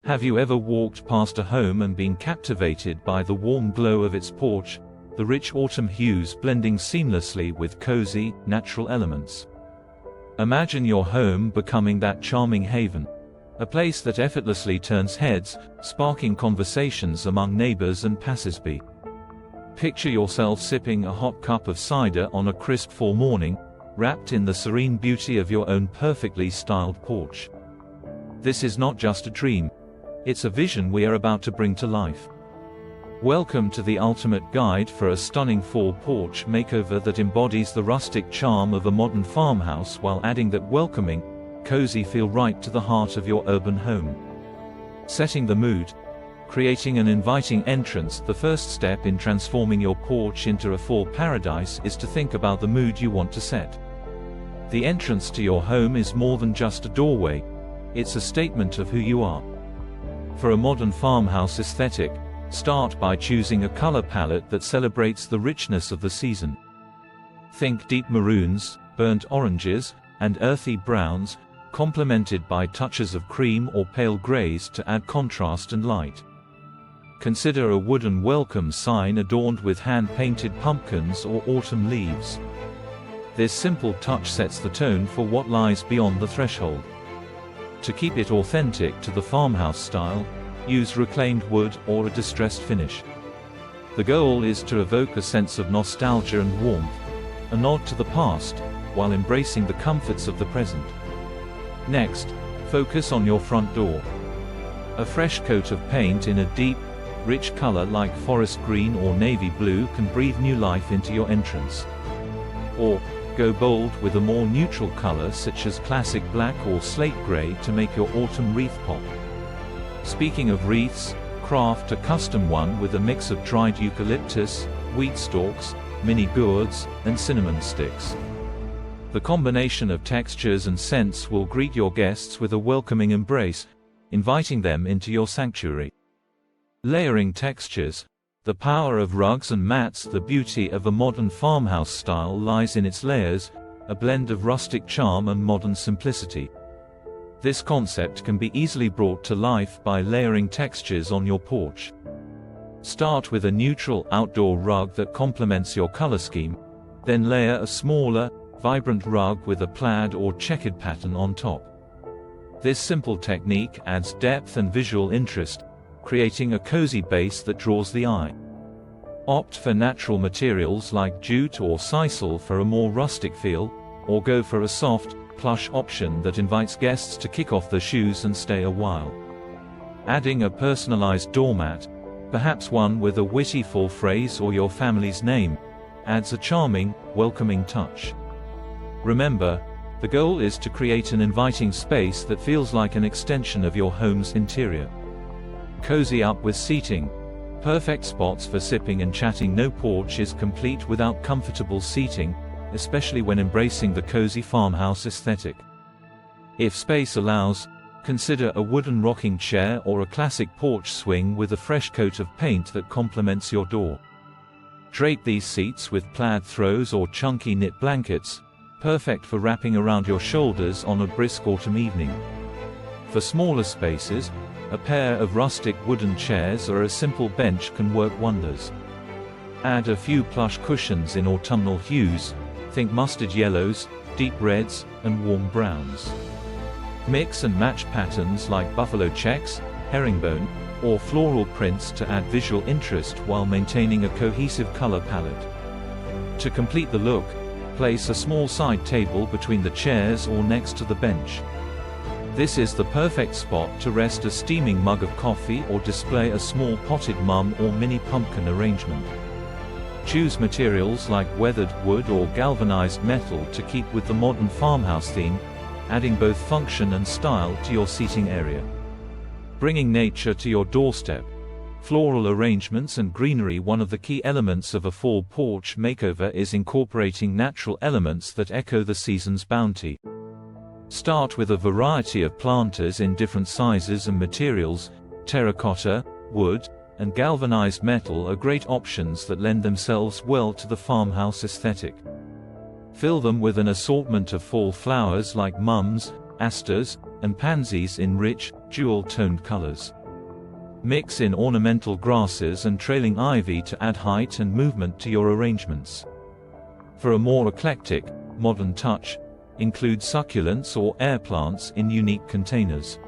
Have you ever walked past a home and been captivated by the warm glow of its porch, the rich autumn hues blending seamlessly with cozy, natural elements? Imagine your home becoming that charming haven. A place that effortlessly turns heads, sparking conversations among neighbors and passersby. Picture yourself sipping a hot cup of cider on a crisp fall morning, wrapped in the serene beauty of your own perfectly styled porch. This is not just a dream. It's a vision we are about to bring to life. Welcome to the ultimate guide for a stunning fall porch makeover that embodies the rustic charm of a modern farmhouse while adding that welcoming, cozy feel right to the heart of your urban home. Setting the mood. Creating an inviting entrance. The first step in transforming your porch into a fall paradise is to think about the mood you want to set. The entrance to your home is more than just a doorway. It's a statement of who you are. For a modern farmhouse aesthetic, start by choosing a color palette that celebrates the richness of the season. Think deep maroons, burnt oranges, and earthy browns, complemented by touches of cream or pale grays to add contrast and light. Consider a wooden welcome sign adorned with hand-painted pumpkins or autumn leaves. This simple touch sets the tone for what lies beyond the threshold. To keep it authentic to the farmhouse style, use reclaimed wood or a distressed finish. The goal is to evoke a sense of nostalgia and warmth, a nod to the past, while embracing the comforts of the present. Next, focus on your front door. A fresh coat of paint in a deep, rich color like forest green or navy blue can breathe new life into your entrance. Or, go bold with a more neutral color such as classic black or slate gray to make your autumn wreath pop. Speaking of wreaths, craft a custom one with a mix of dried eucalyptus, wheat stalks, mini gourds, and cinnamon sticks. The combination of textures and scents will greet your guests with a welcoming embrace, inviting them into your sanctuary. Layering textures. The power of rugs and mats. The beauty of a modern farmhouse style lies in its layers, a blend of rustic charm and modern simplicity. This concept can be easily brought to life by layering textures on your porch. Start with a neutral outdoor rug that complements your color scheme, then layer a smaller, vibrant rug with a plaid or checkered pattern on top. This simple technique adds depth and visual interest, creating a cozy base that draws the eye. Opt for natural materials like jute or sisal for a more rustic feel, or go for a soft, plush option that invites guests to kick off their shoes and stay a while. Adding a personalized doormat, perhaps one with a witty full phrase or your family's name, adds a charming, welcoming touch. Remember, the goal is to create an inviting space that feels like an extension of your home's interior. Cozy up with seating. Perfect spots for sipping and chatting. No porch is complete without comfortable seating, especially when embracing the cozy farmhouse aesthetic. If space allows, consider a wooden rocking chair or a classic porch swing with a fresh coat of paint that complements your door. Drape these seats with plaid throws or chunky knit blankets, perfect for wrapping around your shoulders on a brisk autumn evening. For smaller spaces, a pair of rustic wooden chairs or a simple bench can work wonders. Add a few plush cushions in autumnal hues, think mustard yellows, deep reds, and warm browns. Mix and match patterns like buffalo checks, herringbone, or floral prints to add visual interest while maintaining a cohesive color palette. To complete the look, place a small side table between the chairs or next to the bench. This is the perfect spot to rest a steaming mug of coffee or display a small potted mum or mini pumpkin arrangement. Choose materials like weathered wood or galvanized metal to keep with the modern farmhouse theme, adding both function and style to your seating area. Bringing nature to your doorstep. Floral arrangements and greenery. One of the key elements of a fall porch makeover is incorporating natural elements that echo the season's bounty. Start with a variety of planters in different sizes and materials. Terracotta, wood, and galvanized metal are great options that lend themselves well to the farmhouse aesthetic. Fill them with an assortment of fall flowers like mums, asters, and pansies in rich, jewel-toned colors. Mix in ornamental grasses and trailing ivy to add height and movement to your arrangements. For a more eclectic, modern touch, include succulents or air plants in unique containers.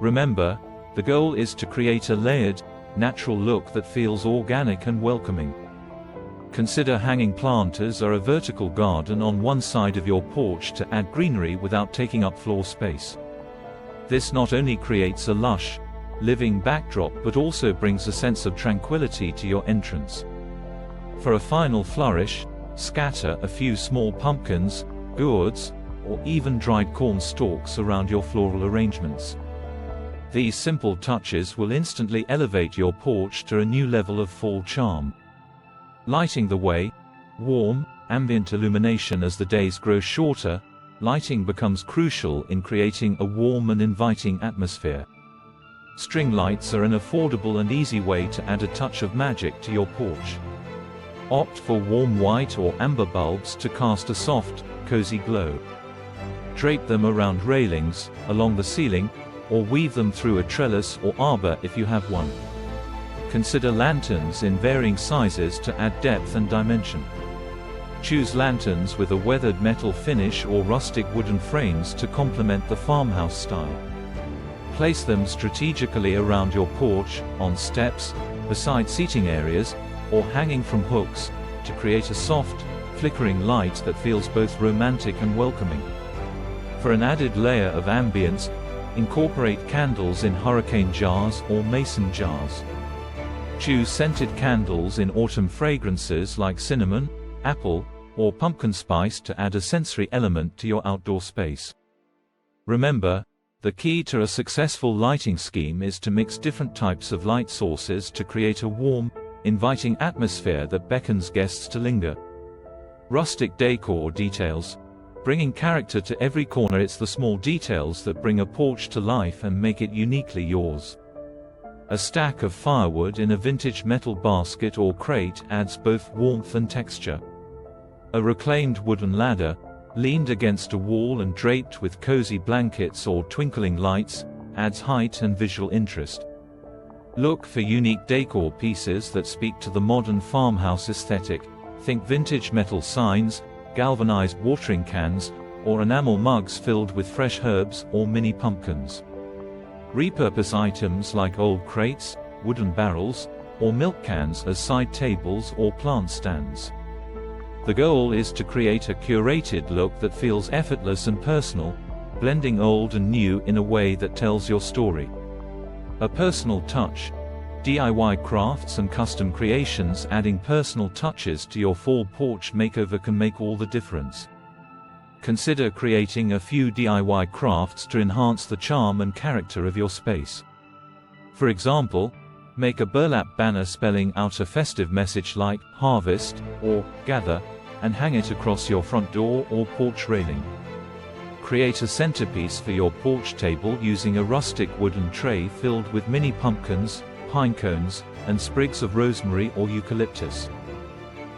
Remember, the goal is to create a layered, natural look that feels organic and welcoming. Consider hanging planters or a vertical garden on one side of your porch to add greenery without taking up floor space. This not only creates a lush, living backdrop but also brings a sense of tranquility to your entrance. For a final flourish, scatter a few small pumpkins, gourds, or even dried corn stalks around your floral arrangements. These simple touches will instantly elevate your porch to a new level of fall charm. Lighting the way, warm, ambient illumination. As the days grow shorter, lighting becomes crucial in creating a warm and inviting atmosphere. String lights are an affordable and easy way to add a touch of magic to your porch. Opt for warm white or amber bulbs to cast a soft, cozy glow. Drape them around railings, along the ceiling, or weave them through a trellis or arbor if you have one. Consider lanterns in varying sizes to add depth and dimension. Choose lanterns with a weathered metal finish or rustic wooden frames to complement the farmhouse style. Place them strategically around your porch, on steps, beside seating areas, or hanging from hooks, to create a soft, flickering light that feels both romantic and welcoming. For an added layer of ambience, incorporate candles in hurricane jars or mason jars. Choose scented candles in autumn fragrances like cinnamon, apple, or pumpkin spice to add a sensory element to your outdoor space. Remember, the key to a successful lighting scheme is to mix different types of light sources to create a warm, inviting atmosphere that beckons guests to linger. Rustic decor details. Bringing character to every corner. It's the small details that bring a porch to life and make it uniquely yours. A stack of firewood in a vintage metal basket or crate adds both warmth and texture. A reclaimed wooden ladder, leaned against a wall and draped with cozy blankets or twinkling lights, adds height and visual interest. Look for unique decor pieces that speak to the modern farmhouse aesthetic. Think vintage metal signs, galvanized watering cans, or enamel mugs filled with fresh herbs or mini pumpkins. Repurpose items like old crates, wooden barrels, or milk cans as side tables or plant stands. The goal is to create a curated look that feels effortless and personal, blending old and new in a way that tells your story. A personal touch. DIY crafts and custom creations. Adding personal touches to your fall porch makeover can make all the difference. Consider creating a few DIY crafts to enhance the charm and character of your space. For example, make a burlap banner spelling out a festive message like "Harvest" or "Gather", and hang it across your front door or porch railing. Create a centerpiece for your porch table using a rustic wooden tray filled with mini pumpkins, pine cones, and sprigs of rosemary or eucalyptus.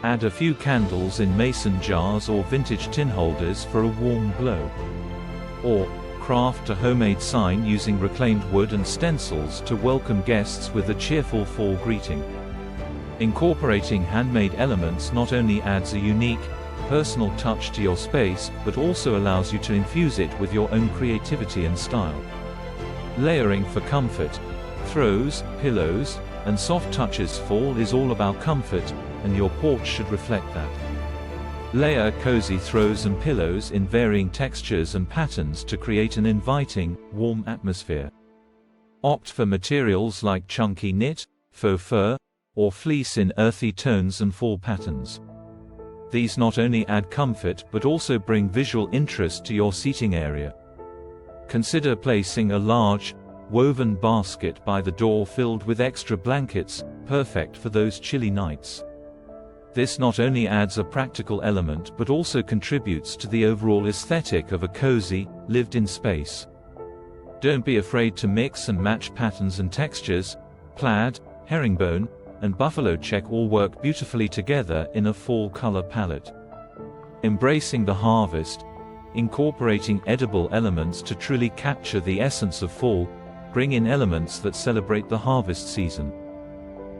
Add a few candles in mason jars or vintage tin holders for a warm glow. Or, craft a homemade sign using reclaimed wood and stencils to welcome guests with a cheerful fall greeting. Incorporating handmade elements not only adds a unique, personal touch to your space, but also allows you to infuse it with your own creativity and style. Layering for comfort. Throws, pillows, and soft touches. Fall is all about comfort, and your porch should reflect that. Layer cozy throws and pillows in varying textures and patterns to create an inviting, warm atmosphere. Opt for materials like chunky knit, faux fur, or fleece in earthy tones and fall patterns. These not only add comfort but also bring visual interest to your seating area. Consider placing a large, woven basket by the door filled with extra blankets, perfect for those chilly nights. This not only adds a practical element but also contributes to the overall aesthetic of a cozy, lived-in space. Don't be afraid to mix and match patterns and textures. Plaid, herringbone, and buffalo check all work beautifully together in a fall color palette. Embracing the harvest. Incorporating edible elements to truly capture the essence of fall. bring in elements that celebrate the harvest season.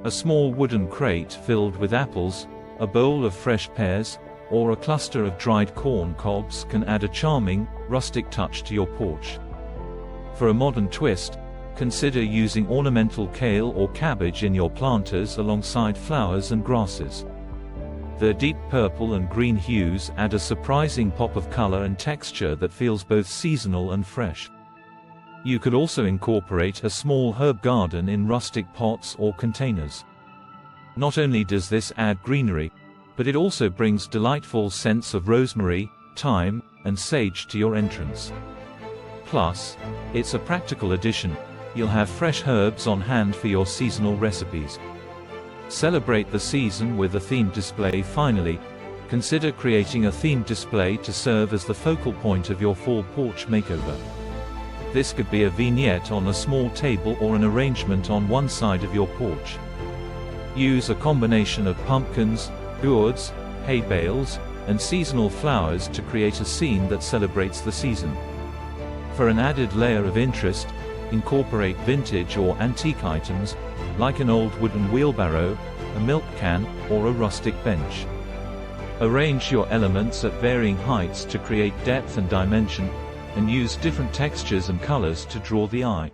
A small wooden crate filled with apples, a bowl of fresh pears, or a cluster of dried corn cobs can add a charming, rustic touch to your porch. For a modern twist, consider using ornamental kale or cabbage in your planters alongside flowers and grasses. Their deep purple and green hues add a surprising pop of color and texture that feels both seasonal and fresh. You could also incorporate a small herb garden in rustic pots or containers. Not only does this add greenery, but it also brings delightful scents of rosemary, thyme, and sage to your entrance. Plus, it's a practical addition. You'll have fresh herbs on hand for your seasonal recipes. Celebrate the season with a themed display. Finally, consider creating a themed display to serve as the focal point of your fall porch makeover. This could be a vignette on a small table or an arrangement on one side of your porch. Use a combination of pumpkins, gourds, hay bales, and seasonal flowers to create a scene that celebrates the season. For an added layer of interest, incorporate vintage or antique items, like an old wooden wheelbarrow, a milk can, or a rustic bench. Arrange your elements at varying heights to create depth and dimension, and use different textures and colors to draw the eye.